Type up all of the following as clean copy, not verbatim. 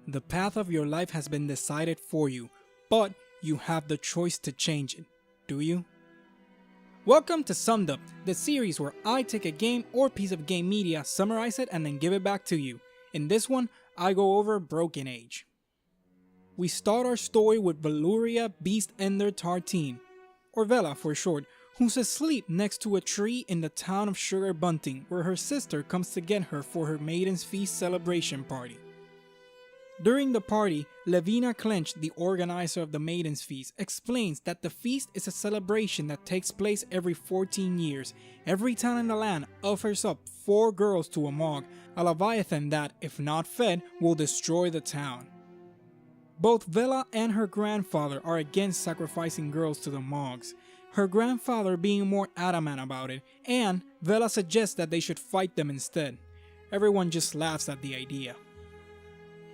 The path of your life has been decided for you, but you have the choice to change it, do you? Welcome to Summed Up, the series where I take a game or piece of game media, summarize it, and then give it back to you. In this one, I go over Broken Age. We start our story with Valuria Beastender Tartine, or Vela for short, who's asleep next to a tree in the town of Sugar Bunting, where her sister comes to get her for her Maiden's Feast celebration party. During the party, Levina Clench, the organizer of the Maiden's Feast, explains that the feast is a celebration that takes place every 14 years. Every town in the land offers up 4 girls to a Mog, a leviathan that, if not fed, will destroy the town. Both Vela and her grandfather are against sacrificing girls to the Mogs, her grandfather being more adamant about it, and Vela suggests that they should fight them instead. Everyone just laughs at the idea.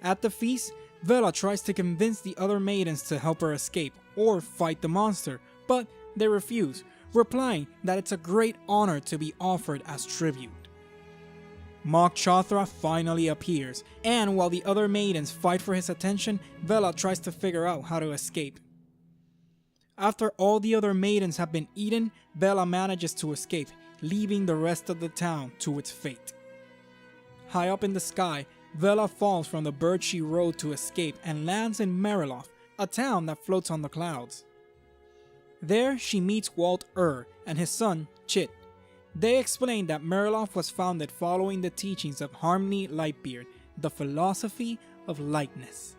At the feast, Vela tries to convince the other maidens to help her escape or fight the monster, but they refuse, replying that it's a great honor to be offered as tribute. Mog Chothra finally appears, and while the other maidens fight for his attention, Vela tries to figure out how to escape. After all the other maidens have been eaten, Vela manages to escape, leaving the rest of the town to its fate. High up in the sky, Vela falls from the bird she rode to escape and lands in Merrick, a town that floats on the clouds. There she meets Walt and his son, Chit. They explain that Merrick was founded following the teachings of Harmony Lightbeard, the philosophy of lightness.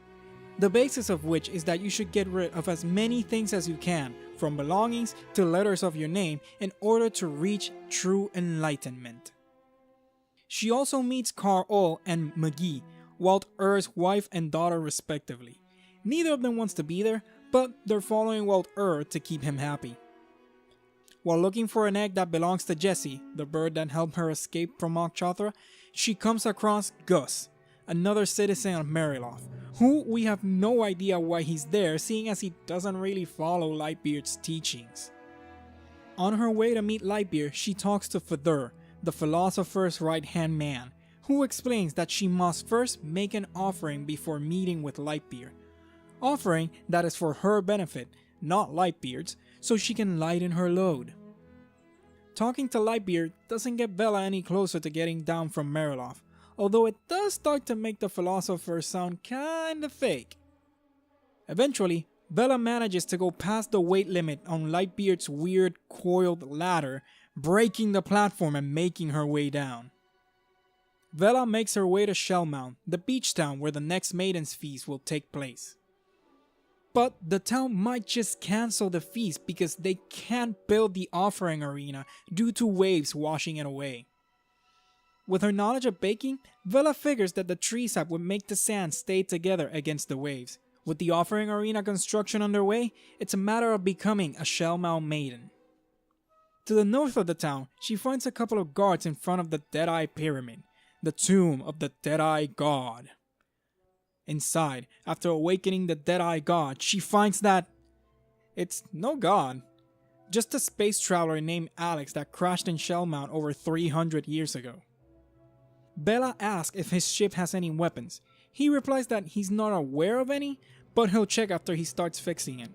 The basis of which is that you should get rid of as many things as you can, from belongings to letters of your name, in order to reach true enlightenment. She also meets Carl and McGee, Walt wife and daughter respectively. Neither of them wants to be there, but they're following Walt to keep him happy. While looking for an egg that belongs to Jessie, the bird that helped her escape from Mog Chothra, she comes across Gus, another citizen of Merrick, who we have no idea why he's there, seeing as he doesn't really follow Lightbeard's teachings. On her way to meet Lightbeard, she talks to Fethur, the philosopher's right-hand man, who explains that she must first make an offering before meeting with Lightbeard. Offering that is for her benefit, not Lightbeard's, so she can lighten her load. Talking to Lightbeard doesn't get Vela any closer to getting down from Merrick, although it does start to make the philosopher sound kinda fake. Eventually, Vela manages to go past the weight limit on Lightbeard's weird coiled ladder, breaking the platform and making her way down. Vela makes her way to Shellmount, the beach town where the next Maiden's Feast will take place. But the town might just cancel the feast because they can't build the offering arena due to waves washing it away. With her knowledge of baking, Vela figures that the tree sap would make the sand stay together against the waves. With the offering arena construction underway, it's a matter of becoming a Shellmount maiden. To the north of the town, she finds a couple of guards in front of the Deadeye Pyramid, the tomb of the Deadeye God. Inside, after awakening the Deadeye God, she finds that it's no god, just a space traveler named Alex that crashed in Shellmount over 300 years ago. Vela asks if his ship has any weapons. He replies that he's not aware of any, but he'll check after he starts fixing it.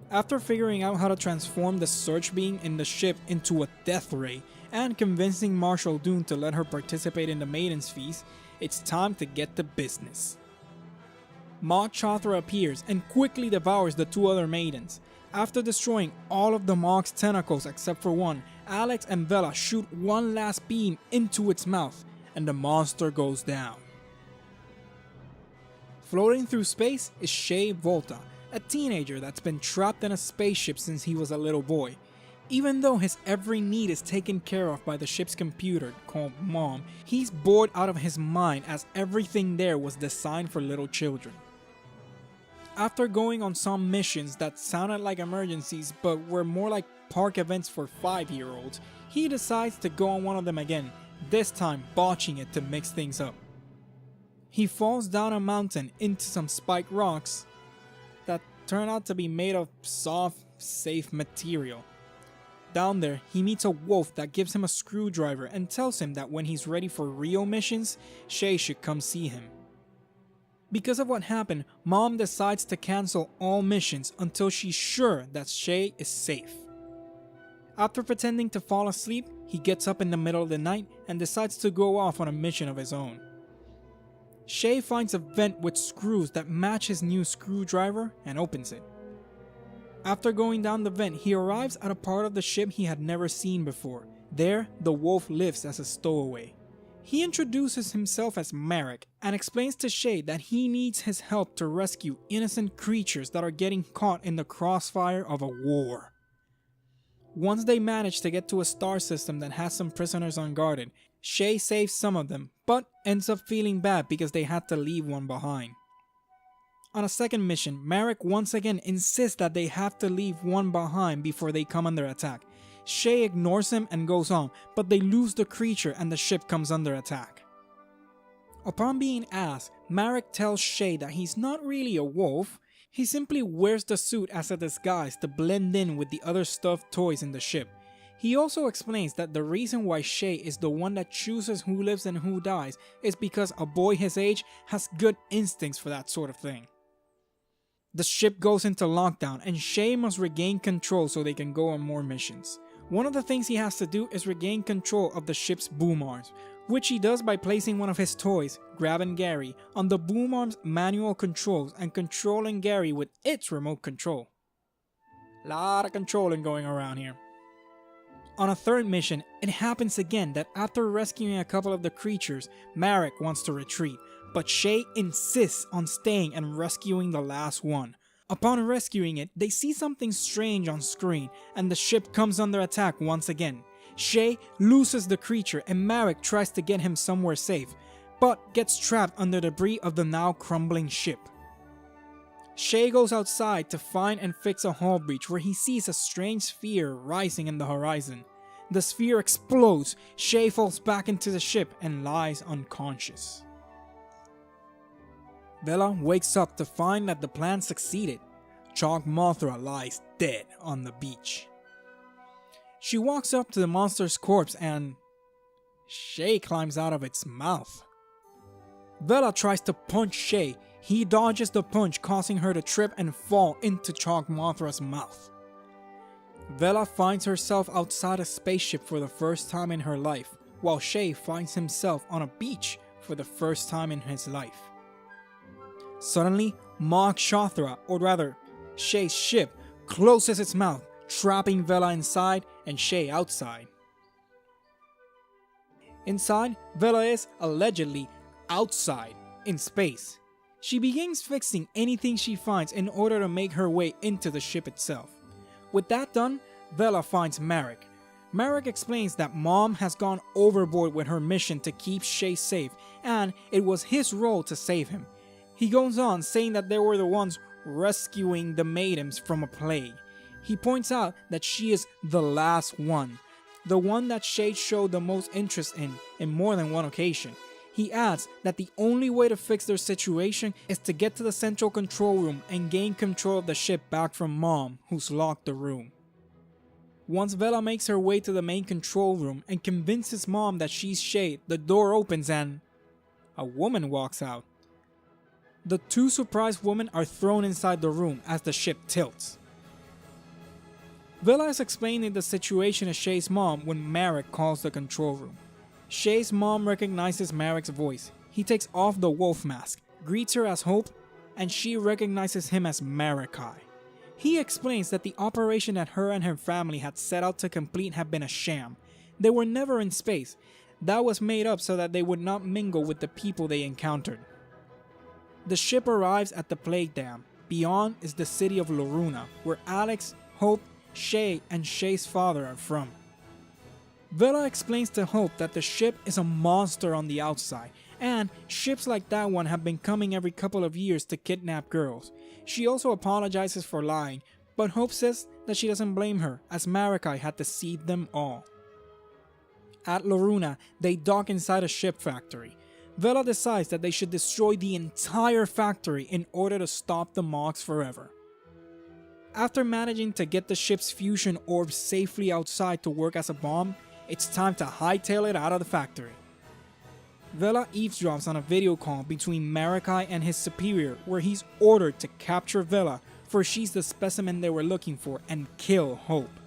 After figuring out how to transform the search beam in the ship into a death ray and convincing Marshal Doom to let her participate in the Maiden's Feast, it's time to get to business. Mog Chothra appears and quickly devours the 2 other maidens. After destroying all of the Mog's tentacles except for one, Alex and Vela shoot one last beam into its mouth, and the monster goes down. Floating through space is Shay Volta, a teenager that's been trapped in a spaceship since he was a little boy. Even though his every need is taken care of by the ship's computer, called Mom, he's bored out of his mind as everything there was designed for little children. After going on some missions that sounded like emergencies but were more like park events for 5-year-olds, he decides to go on one of them again, this time botching it to mix things up. He falls down a mountain into some spiked rocks that turn out to be made of soft, safe material. Down there, he meets a wolf that gives him a screwdriver and tells him that when he's ready for real missions, Shay should come see him. Because of what happened, Mom decides to cancel all missions until she's sure that Shay is safe. After pretending to fall asleep, he gets up in the middle of the night and decides to go off on a mission of his own. Shay finds a vent with screws that match his new screwdriver and opens it. After going down the vent, he arrives at a part of the ship he had never seen before. There, the wolf lives as a stowaway. He introduces himself as Merrick and explains to Shay that he needs his help to rescue innocent creatures that are getting caught in the crossfire of a war. Once they manage to get to a star system that has some prisoners unguarded, Shay saves some of them, but ends up feeling bad because they had to leave one behind. On a second mission, Merrick once again insists that they have to leave one behind before they come under attack. Shay ignores him and goes on, but they lose the creature and the ship comes under attack. Upon being asked, Merrick tells Shay that he's not really a wolf. He simply wears the suit as a disguise to blend in with the other stuffed toys in the ship. He also explains that the reason why Shay is the one that chooses who lives and who dies is because a boy his age has good instincts for that sort of thing. The ship goes into lockdown and Shay must regain control so they can go on more missions. One of the things he has to do is regain control of the ship's boom arms, which he does by placing one of his toys, grabbing Gary, on the boom arm's manual controls and controlling Gary with its remote control. Lot of controlling going around here. On a third mission, it happens again that after rescuing a couple of the creatures, Merrick wants to retreat, but Shay insists on staying and rescuing the last one. Upon rescuing it, they see something strange on screen and the ship comes under attack once again. Shay loses the creature and Merrick tries to get him somewhere safe, but gets trapped under the debris of the now crumbling ship. Shay goes outside to find and fix a hull breach where he sees a strange sphere rising in the horizon. The sphere explodes, Shay falls back into the ship and lies unconscious. Vela wakes up to find that the plan succeeded. Chalk Mothra lies dead on the beach. She walks up to the monster's corpse and Shay climbs out of its mouth. Vela tries to punch Shay. He dodges the punch, causing her to trip and fall into Chalk Mothra's mouth. Vela finds herself outside a spaceship for the first time in her life, while Shay finds himself on a beach for the first time in his life. Suddenly, Mog Shothra, or rather, Shay's ship, closes its mouth, trapping Vela inside and Shay outside. Inside, Vela is, allegedly, outside, in space. She begins fixing anything she finds in order to make her way into the ship itself. With that done, Vela finds Merrick. Merrick explains that Mom has gone overboard with her mission to keep Shay safe, and it was his role to save him. He goes on saying that they were the ones rescuing the maidens from a plague. He points out that she is the last one, the one that Shay showed the most interest in more than one occasion. He adds that the only way to fix their situation is to get to the central control room and gain control of the ship back from Mom, who's locked the room. Once Vela makes her way to the main control room and convinces Mom that she's Shay, the door opens and a woman walks out. The two surprised women are thrown inside the room as the ship tilts. Vela is explaining the situation to Shay's mom when Merrick calls the control room. Shay's mom recognizes Merrick's voice. He takes off the wolf mask, greets her as Hope, and she recognizes him as Merrickii. He explains that the operation that her and her family had set out to complete had been a sham. They were never in space. That was made up so that they would not mingle with the people they encountered. The ship arrives at the plague dam. Beyond is the city of Loruna, where Alex, Hope, Shay, and Shay's father are from. Vela explains to Hope that the ship is a monster on the outside, and ships like that one have been coming every couple of years to kidnap girls. She also apologizes for lying, but Hope says that she doesn't blame her, as Merrickii had deceived them all. At Loruna, they dock inside a ship factory. Vela decides that they should destroy the entire factory in order to stop the Mogs forever. After managing to get the ship's fusion orb safely outside to work as a bomb, it's time to hightail it out of the factory. Vela eavesdrops on a video call between Merrick and his superior where he's ordered to capture Vela, for she's the specimen they were looking for, and kill Hope.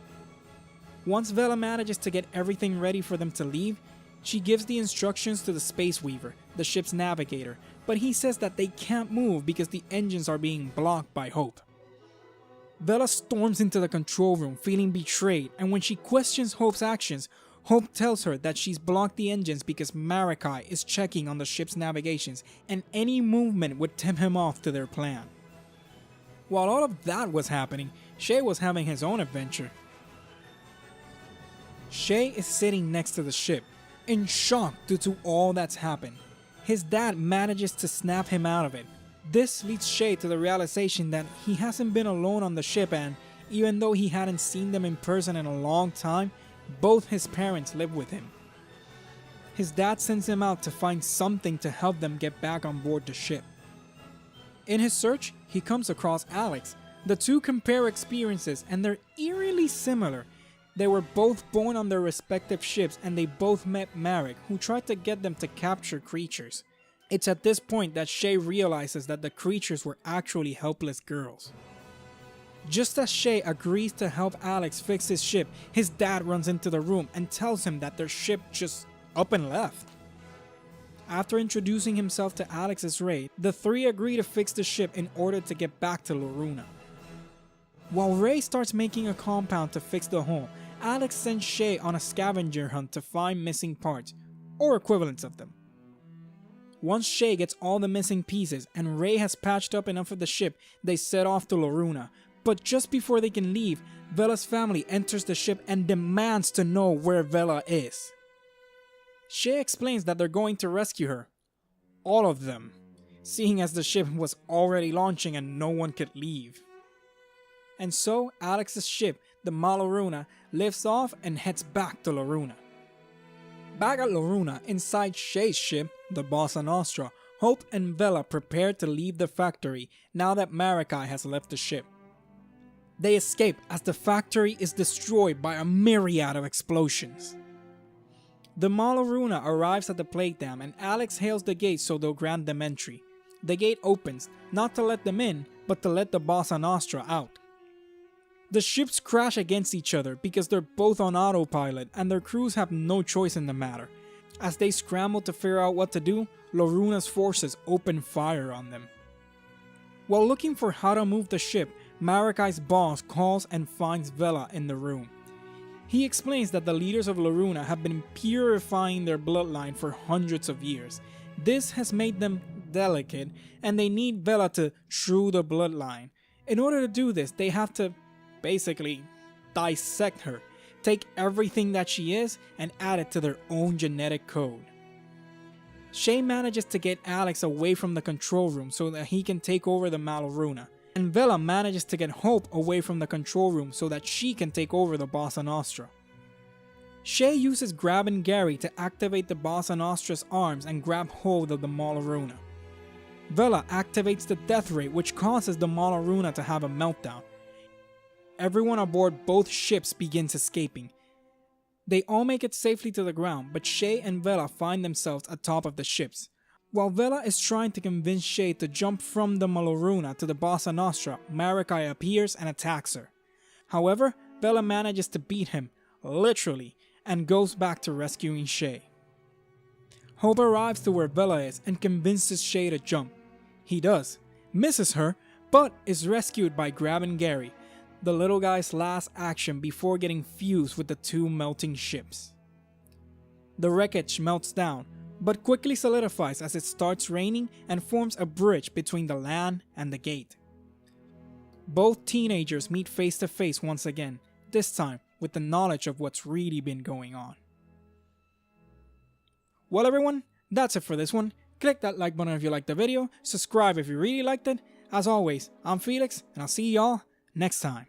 Once Vela manages to get everything ready for them to leave, she gives the instructions to the Space Weaver, the ship's navigator, but he says that they can't move because the engines are being blocked by Hope. Vela storms into the control room feeling betrayed, and when she questions Hope's actions, Hope tells her that she's blocked the engines because Marikai is checking on the ship's navigations and any movement would tip him off to their plan. While all of that was happening, Shay was having his own adventure. Shay is sitting next to the ship, in shock due to all that's happened. His dad manages to snap him out of it. This leads Shay to the realization that he hasn't been alone on the ship, and even though he hadn't seen them in person in a long time, both his parents live with him. His dad sends him out to find something to help them get back on board the ship. In his search, he comes across Alex. The two compare experiences and they're eerily similar. They were both born on their respective ships and they both met Merrick, who tried to get them to capture creatures. It's at this point that Shay realizes that the creatures were actually helpless girls. Just as Shay agrees to help Alex fix his ship, his dad runs into the room and tells him that their ship just up and left. After introducing himself to Alex's raid, the three agree to fix the ship in order to get back to Loruna. While Ray starts making a compound to fix the hull, Alex sends Shay on a scavenger hunt to find missing parts, or equivalents of them. Once Shay gets all the missing pieces and Ray has patched up enough of the ship, they set off to Loruna. But just before they can leave, Vela's family enters the ship and demands to know where Vela is. Shay explains that they're going to rescue her. All of them, seeing as the ship was already launching and no one could leave. And so Alex's ship, the Maloruna, lifts off and heads back to Loruna. Back at Loruna, inside Shay's ship, the Bossa Nostra, Hope and Vela prepare to leave the factory now that Marikai has left the ship. They escape as the factory is destroyed by a myriad of explosions. The Maloruna arrives at the plague dam and Alex hails the gate so they'll grant them entry. The gate opens, not to let them in, but to let the Bossa Nostra out. The ships crash against each other because they're both on autopilot and their crews have no choice in the matter. As they scramble to figure out what to do, Loruna's forces open fire on them. While looking for how to move the ship, Marikai's boss calls and finds Vela in the room. He explains that the leaders of Loruna have been purifying their bloodline for hundreds of years. This has made them delicate and they need Vela to true the bloodline. In order to do this, they have to basically dissect her, take everything that she is and add it to their own genetic code. Shay manages to get Alex away from the control room so that he can take over the Maloruna. And Vela manages to get Hope away from the control room so that she can take over the Bossa Nostra. Shay uses Grab and Gary to activate the Bossa Nostra's arms and grab hold of the Maloruna. Vela activates the death ray, which causes the Maloruna to have a meltdown. Everyone aboard both ships begins escaping. They all make it safely to the ground, but Shay and Vela find themselves atop of the ships. While Vela is trying to convince Shay to jump from the Maloruna to the Bossa Nostra, Marikai appears and attacks her. However, Vela manages to beat him, literally, and goes back to rescuing Shay. Hope arrives to where Vela is and convinces Shay to jump. He does, misses her, but is rescued by Grab and Gary, the little guy's last action before getting fused with the two melting ships. The wreckage melts down, but quickly solidifies as it starts raining and forms a bridge between the land and the gate. Both teenagers meet face to face once again, this time with the knowledge of what's really been going on. Well everyone, that's it for this one. Click that like button if you liked the video, subscribe if you really liked it. As always, I'm Felix and I'll see y'all next time.